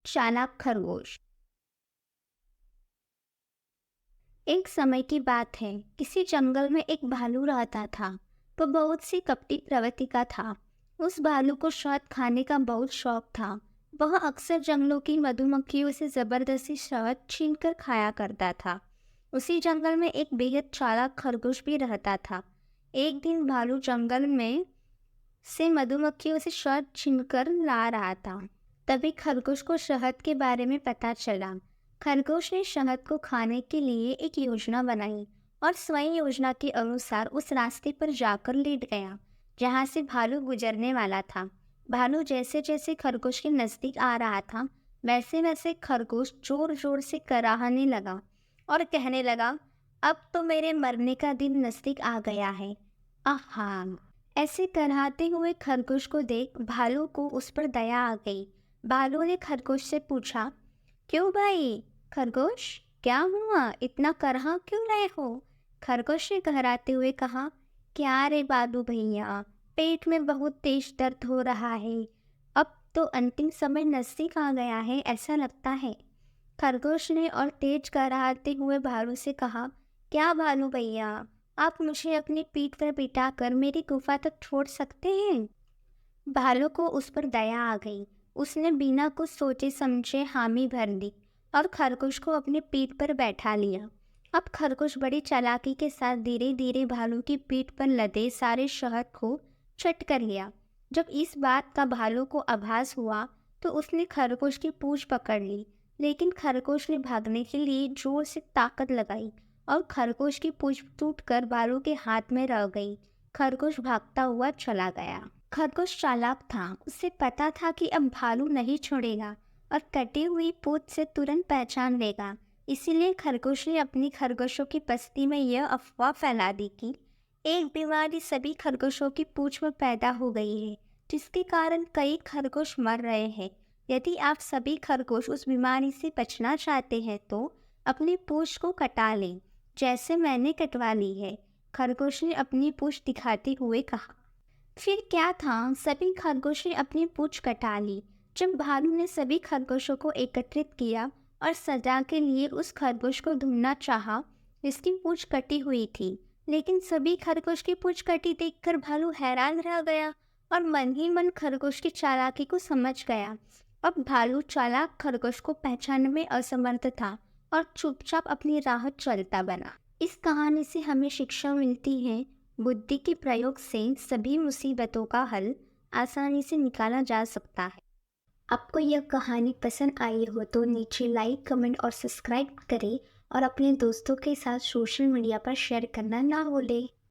चालाक खरगोश। एक समय की बात है, किसी जंगल में एक भालू रहता था। वह बहुत सी कपटी प्रवृत्ति का था। उस भालू को शहद खाने का बहुत शौक था। वह अक्सर जंगलों की मधुमक्खियों से जबरदस्ती शहद छीनकर खाया करता था। उसी जंगल में एक बेहद चालाक खरगोश भी रहता था। एक दिन भालू जंगल में से मधुमक्खियों से शहद छीनकर ला रहा था। तभी खरगोश को शहद के बारे में पता चला। खरगोश ने शहद को खाने के लिए एक योजना बनाई और स्वयं योजना के अनुसार उस रास्ते पर जाकर लेट गया जहाँ से भालू गुजरने वाला था। भालू जैसे जैसे खरगोश के नजदीक आ रहा था, वैसे वैसे खरगोश जोर जोर से कराहने लगा और कहने लगा, अब तो मेरे मरने का दिन नजदीक आ गया है। आहा! ऐसे कराहते हुए खरगोश को देख भालू को उस पर दया आ गई। भालू ने खरगोश से पूछा, क्यों भाई खरगोश, क्या हुआ, इतना करहा क्यों रहे हो? खरगोश ने घबराते हुए कहा, क्या रे बालू भैया, पेट में बहुत तेज दर्द हो रहा है। अब तो अंतिम समय नजदीक आ गया है ऐसा लगता है। खरगोश ने और तेज कराहते हुए भालू से कहा, क्या भालू भैया, आप मुझे अपनी पीठ पर बिठाकर मेरी गुफा तक छोड़ सकते हैं? भालू को उस पर दया आ गई। उसने बिना कुछ सोचे समझे हामी भर दी और खरगोश को अपनी पीठ पर बैठा लिया। अब खरगोश बड़ी चालाकी के साथ धीरे धीरे भालू की पीठ पर लदे सारे शहद को चट कर लिया। जब इस बात का भालू को आभास हुआ तो उसने खरगोश की पूंछ पकड़ ली, लेकिन खरगोश ने भागने के लिए जोर से ताकत लगाई और खरगोश की पूंछ टूटकर भालू के हाथ में रह गई। खरगोश भागता हुआ चला गया। खरगोश चालाक था। उसे पता था कि अब भालू नहीं छोड़ेगा और कटी हुई पूंछ से तुरंत पहचान लेगा। इसीलिए खरगोश ने अपनी खरगोशों की बस्ती में यह अफवाह फैला दी कि एक बीमारी सभी खरगोशों की पूंछ में पैदा हो गई है, जिसके कारण कई खरगोश मर रहे हैं। यदि आप सभी खरगोश उस बीमारी से बचना चाहते हैं तो अपनी पूंछ को कटा लें, जैसे मैंने कटवा ली है। खरगोश ने अपनी पूंछ दिखाते हुए कहा। फिर क्या था, सभी खरगोश ने अपनी पूंछ कटा ली। जब भालू ने सभी खरगोशों को एकत्रित किया और सजा के लिए उस खरगोश को ढूंढना चाहा जिसकी पूंछ कटी हुई थी, लेकिन सभी खरगोश की पूंछ कटी देखकर भालू हैरान रह गया और मन ही मन खरगोश की चालाकी को समझ गया। अब भालू चालाक खरगोश को पहचानने में असमर्थ था और चुपचाप अपनी राह चलता बना। इस कहानी से हमें शिक्षा मिलती है, बुद्धि के प्रयोग से सभी मुसीबतों का हल आसानी से निकाला जा सकता है। आपको यह कहानी पसंद आई हो तो नीचे लाइक, कमेंट और सब्सक्राइब करें और अपने दोस्तों के साथ सोशल मीडिया पर शेयर करना ना भूलें।